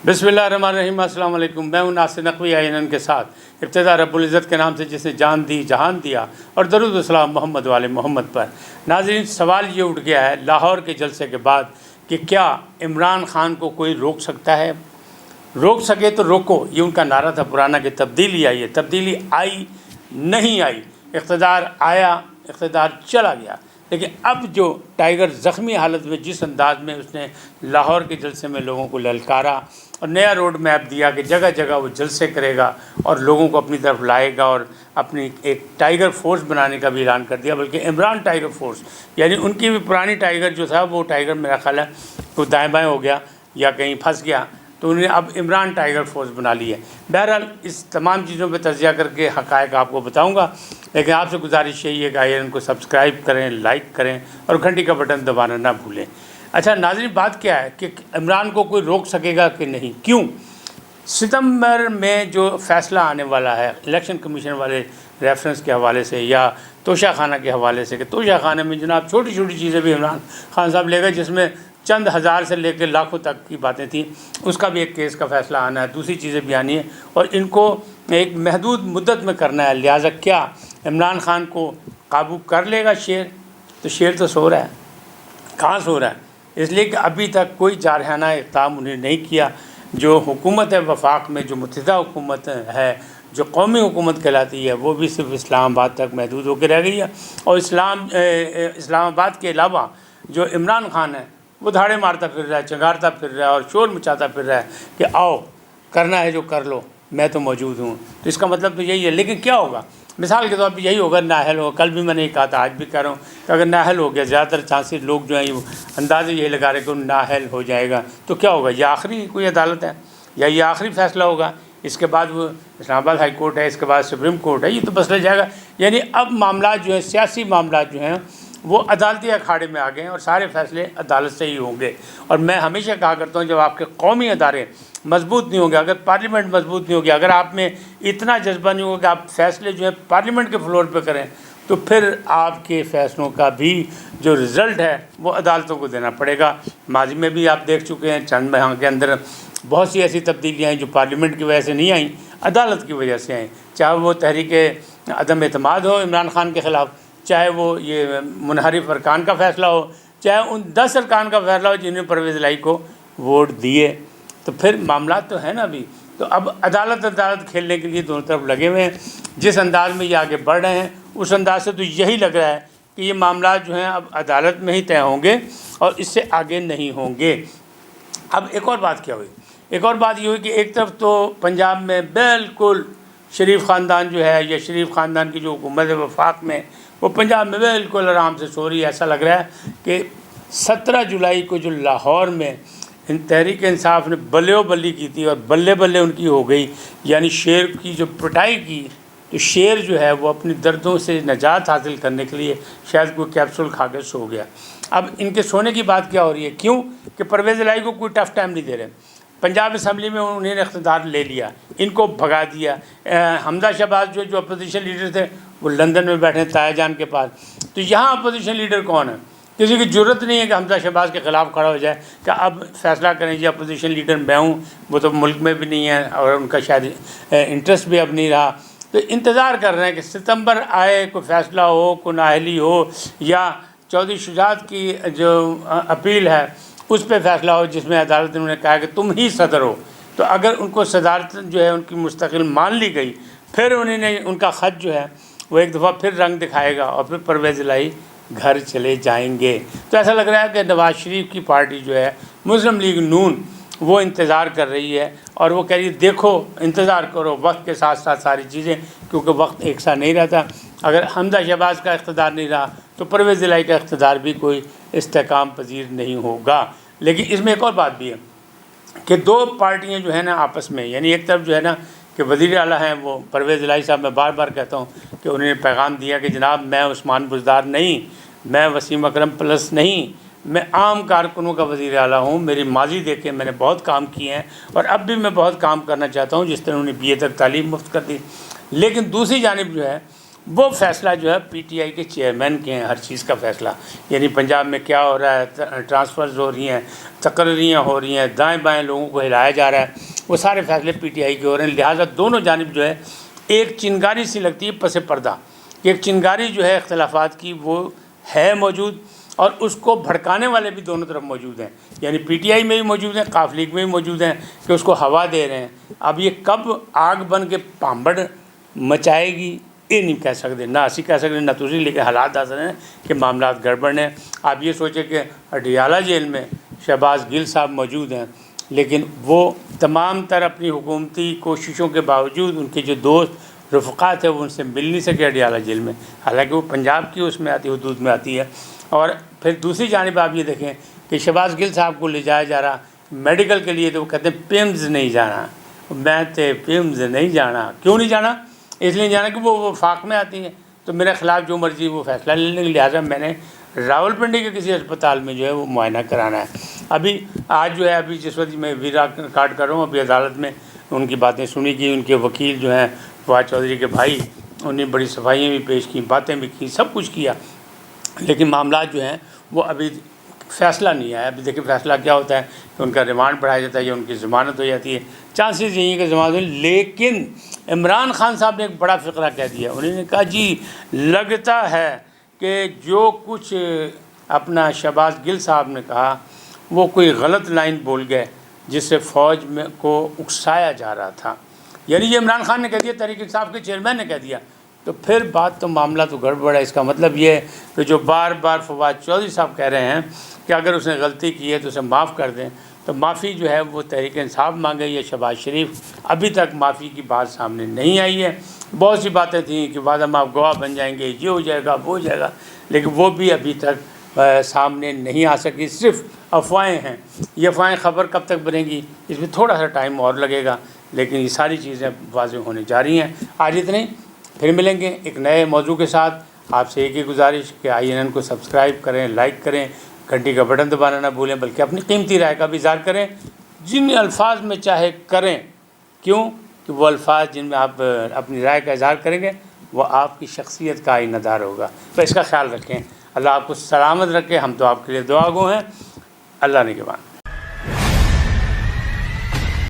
बिस्मिल्लाहिर्रहमानिर्रहीम। अस्सलाम वालेकुम। मैं हूं नासिर नकवी आईएनएन के साथ। इब्तिदा रब्बुल इज़्ज़त के नाम से जिसने जान दी जहान दिया, और दरूद व सलाम मोहम्मद वाले मोहम्मद पर। नाज़रीन, सवाल ये उठ गया है लाहौर के जलसे के बाद कि क्या इमरान खान को कोई रोक सकता है? रोक सके तो रोको, ये उनका नारा था पुराना कि तब्दीली आई है। तब्दीली आई नहीं आई, इक़्तिदार आया, इक़्तिदार चला गया। लेकिन अब जो टाइगर ज़ख्मी हालत में जिस अंदाज में उसने लाहौर के जलसे में लोगों को ललकारा और नया रोड मैप दिया कि जगह जगह वो जलसे करेगा और लोगों को अपनी तरफ लाएगा, और अपनी एक टाइगर फोर्स बनाने का भी ऐलान कर दिया, बल्कि इमरान टाइगर फोर्स, यानी उनकी भी पुरानी टाइगर जो था वो टाइगर मेरा ख्याल है वो दाएँ बाएँ हो गया या कहीं फंस गया, तो उन्होंने अब इमरान टाइगर फोर्स बना ली है। बहरहाल इस तमाम चीज़ों पे तज़किया करके हक़ाइक़ आपको बताऊंगा, लेकिन आपसे गुजारिश यही है कि आइए इनको सब्सक्राइब करें, लाइक करें और घंटी का बटन दबाना ना भूलें। अच्छा नाज़रीन, बात क्या है कि इमरान को कोई रोक सकेगा कि नहीं? क्यों? सितंबर में जो फ़ैसला आने वाला है इलेक्शन कमीशन वाले रेफरेंस के हवाले से या तोशा खाना के हवाले से, कि तोशा खाने में जनाब छोटी छोटी चीज़ें भी इमरान खान साहब ले गए, जिसमें चंद हज़ार से लेकर लाखों तक की बातें थी, उसका भी एक केस का फ़ैसला आना है, दूसरी चीज़ें भी आनी है, और इनको एक महदूद मुद्दत में करना है। लिहाजा क्या इमरान खान को काबू कर लेगा शेर? तो शेर तो सो रहा है। कहाँ सो रहा है? इसलिए कि अभी तक कोई जारहाना इक़दाम उन्हें नहीं किया। जो हुकूमत है वफाक में, जो मुत्तहिदा हुकूमत है, जो कौमी हुकूमत कहलाती है, वो भी सिर्फ इस्लामाबाद तक महदूद होकर रह गई है। और इस्लामाबाद के अलावा जो इमरान खान है वो धाड़े मारता फिर रहा है, चंगारता फिर रहा है और शोर मचाता फिर रहा है कि आओ करना है जो कर लो, मैं तो मौजूद हूँ। तो इसका मतलब तो यही है। लेकिन क्या होगा? मिसाल के तौर पर यही होगा, नाहल होगा। कल भी मैंने कहा था, आज भी कह रहा हूँ कि अगर नाहल हो गया, ज़्यादातर चांसेस लोग जो हैं अंदाज़े यही लगा रहे कि नाहल हो जाएगा, तो क्या होगा? ये आखिरी कोई अदालत है या ये आखिरी फ़ैसला होगा? इसके बाद वो इस्लामाबाद हाई कोर्ट है, इसके बाद सुप्रीम कोर्ट है, ये तो बस रह जाएगा। यानी अब मामला जो है, सियासी मामला जो हैं वो अदालती अखाड़े में आ गए हैं और सारे फैसले अदालत से ही होंगे। और मैं हमेशा कहा करता हूँ, जब आपके कौमी अदारे मजबूत नहीं होंगे, अगर पार्लियामेंट मजबूत नहीं होगी, अगर आप में इतना जज्बा नहीं होगा कि आप फैसले जो है पार्लियामेंट के फ्लोर पे करें, तो फिर आपके फ़ैसलों का भी जो रिज़ल्ट है वो अदालतों को देना पड़ेगा। माजी में भी आप देख चुके हैं, चंद माह के अंदर बहुत सी ऐसी तब्दीलियाँ हैं जो पार्लियामेंट की वजह से नहीं आई, अदालत की वजह से आई। चाहे वो तहरीक अदम एतमाद हो इमरान खान के ख़िलाफ़, चाहे वो ये मुनहरिफ अरकान का फ़ैसला हो, चाहे उन 10 अरकान का फ़ैसला हो जिन्होंने परवेज़ इलाही को वोट दिए, तो फिर मामला तो है ना अभी। तो अब अदालत खेलने के लिए दोनों तरफ लगे हुए हैं। जिस अंदाज़ में ये आगे बढ़ रहे हैं उस अंदाज से तो यही लग रहा है कि ये मामला जो हैं अब अदालत में ही तय होंगे और इससे आगे नहीं होंगे। अब एक और बात क्या हुई? एक और बात ये हुई कि एक तरफ तो पंजाब में बिल्कुल शरीफ ख़ानदान जो है, या शरीफ ख़ानदान की जो हुकूमत है वफाक में, वो पंजाब में बिल्कुल आराम से सो रही है। ऐसा लग रहा है कि 17 जुलाई को जो लाहौर में तहरीक इंसाफ ने बल्ले बल्ली की थी और बल्ले बल्ले उनकी हो गई, यानी शेर की जो पिटाई की, तो शेर जो है वो अपनी दर्दों से निजात हासिल करने के लिए शायद कोई कैप्सूल खा के सो गया। अब इनके सोने की बात क्या हो रही है? क्यों कि परवेज़ इलाही को कोई टफ़ टाइम नहीं दे रहे। पंजाब असम्बली में उन्होंने इख्तियार ले लिया, इनको भगा दिया। हमजा शहबाज जो अपोजिशन लीडर थे वो लंदन में बैठे ताया जान के पास। तो यहाँ अपोजिशन लीडर कौन है? किसी की ज़रूरत नहीं है कि हमजा शहबाज के ख़िलाफ़ खड़ा हो जाए कि अब फैसला करें जी अपोजिशन लीडर मैं हूँ, वो तो मुल्क में भी नहीं है और उनका शायद इंटरेस्ट भी अब नहीं रहा। तो इंतज़ार कर रहे हैं कि सितंबर आए, कोई फ़ैसला हो, कोई नाअहली हो, या चौधरी शुजात की जो अपील है उस पर फ़ैसला हो जिसमें अदालत ने उन्हें कहा कि तुम ही सदर हो। तो अगर उनको सदारत जो है उनकी मुस्तकिल मान ली गई, फिर उन्होंने उनका ख़त जो है वो एक दफ़ा फिर रंग दिखाएगा और फिर परवेज़ इलाही घर चले जाएंगे। तो ऐसा लग रहा है कि नवाज़ शरीफ की पार्टी जो है मुस्लिम लीग नून, वो इंतज़ार कर रही है और वो कह रही है देखो इंतज़ार करो, वक्त के साथ साथ सारी चीज़ें, क्योंकि वक्त एक साथ नहीं रहता। अगर हमजा शहबाज का इक़्तिदार नहीं रहा तो परवेज़ इलाही का इक़्तिदार भी कोई इस्तेकाम पजीर नहीं होगा। लेकिन इसमें एक और बात भी है कि दो पार्टियाँ जो है ना आपस में, यानी एक तरफ जो है ना कि वज़ीर आला हैं वो परवेज़ इलाही साहब, मैं बार बार कहता हूँ कि उन्होंने पैगाम दिया कि जनाब मैं उस्मान बुज़दार नहीं, मैं वसीम अकरम प्लस नहीं, मैं आम कारकुनों का वज़ीर आला हूँ। मेरी माजी देखें, मैंने बहुत काम किए हैं और अब भी मैं बहुत काम करना चाहता हूँ, जिस तरह उन्होंने BA तक तालीम मुफ्त कर दी। लेकिन दूसरी जानिब जो है وہ فیصلہ جو ہے پی ٹی آئی کے چیئرمین کے ہیں، ہر چیز کا فیصلہ، یعنی پنجاب میں کیا ہو رہا ہے، ٹرانسفرز ہو رہی ہیں، تقرریاں ہو رہی ہیں، دائیں بائیں لوگوں کو ہلایا جا رہا ہے، وہ سارے فیصلے پی ٹی آئی کے ہو رہے ہیں۔ لہٰذا دونوں جانب جو ہے ایک چنگاری سی لگتی ہے پس پردہ، ایک چنگاری جو ہے اختلافات کی وہ ہے موجود، اور اس کو بھڑکانے والے بھی دونوں طرف موجود ہیں، یعنی پی ٹی آئی میں بھی موجود ہیں، قاف لیگ میں بھی موجود ہیں کہ اس کو ہوا دے رہے ہیں۔ اب یہ کب آگ بن کے پامبڑ مچائے گی یہ نہیں کہہ سکتے، نہ اسی کہہ سکتے نہ تسی، لیکن حالات دس رہے ہیں کہ معاملات گڑبڑ ہیں۔ آپ یہ سوچیں کہ اڈیالہ جیل میں شہباز گل صاحب موجود ہیں، لیکن وہ تمام تر اپنی حکومتی کوششوں کے باوجود ان کے جو دوست رفقا تھے وہ ان سے مل نہیں سکے اڈیالہ جیل میں، حالانکہ وہ پنجاب کی اس میں آتی حدود میں آتی ہے۔ اور پھر دوسری جانب آپ یہ دیکھیں کہ شہباز گل صاحب کو لے جایا جا رہا میڈیکل کے لیے، تو وہ کہتے ہیں پیمز نہیں جانا، میں تے پیمز نہیں جانا۔ کیوں نہیں جانا؟ اس لیے جانا کہ وہ وفاق میں آتی ہیں، تو میرے خلاف جو مرضی وہ فیصلہ لے لیں گے، لہٰذا میں نے راول پنڈی کے کسی اسپتال میں جو ہے وہ معائنہ کرانا ہے۔ ابھی آج جو ہے ابھی جس وقت میں ویڈیو ریکارڈ کر رہا ہوں، ابھی عدالت میں ان کی باتیں سنی گئی، ان کے وکیل جو ہیں فواد چودھری کے بھائی، انہوں نے بڑی صفائیاں بھی پیش کی، باتیں بھی کی، سب کچھ کیا، لیکن معاملات جو ہیں وہ ابھی فیصلہ نہیں آیا۔ ابھی دیکھیں فیصلہ کیا ہوتا ہے کہ ان کا ریمانڈ بڑھایا جاتا ہے یا ان کی ضمانت ہو جاتی ہے، چانسز یہی کہ ضمانت ہو۔ لیکن عمران خان صاحب نے ایک بڑا فقرہ کہہ دیا، انہوں نے کہا جی لگتا ہے کہ جو کچھ اپنا شہباز گل صاحب نے کہا وہ کوئی غلط لائن بول گئے جس سے فوج میں کو اکسایا جا رہا تھا، یعنی یہ عمران خان نے کہہ دیا، تحریک انصاف کے چیئرمین نے کہہ دیا، تو پھر بات تو معاملہ تو گڑبڑ ہے۔ اس کا مطلب یہ ہے کہ جو بار بار فواد چودھری صاحب کہہ رہے ہیں کہ اگر اس نے غلطی کی ہے تو اسے معاف کر دیں، تو معافی جو ہے وہ تحریک انصاف مانگے یا شہباز شریف، ابھی تک معافی کی بات سامنے نہیں آئی ہے۔ بہت سی باتیں تھیں کہ وعدہ معاف گواہ بن جائیں گے، یہ ہو جائے گا وہ ہو جائے گا، لیکن وہ بھی ابھی تک سامنے نہیں آ سکی، صرف افواہیں ہیں۔ یہ افواہیں خبر کب تک بنے گی، اس میں تھوڑا سا ٹائم اور لگے گا، لیکن یہ ساری چیزیں واضح ہونے جا رہی ہیں۔ آج اتنے، پھر ملیں گے ایک نئے موضوع کے ساتھ۔ آپ سے ایک ہی گزارش کہ INN کو سبسکرائب کریں، لائک کریں، گھنٹی کا بٹن دبانا نہ بھولیں، بلکہ اپنی قیمتی رائے کا بھی اظہار کریں، جن الفاظ میں چاہے کریں، کیوں کہ وہ الفاظ جن میں آپ اپنی رائے کا اظہار کریں گے وہ آپ کی شخصیت کا آئینہ دار ہوگا۔ تو اس کا خیال رکھیں، اللہ آپ کو سلامت رکھے، ہم تو آپ کے لیے دعا گو ہیں۔ اللہ نگہبان۔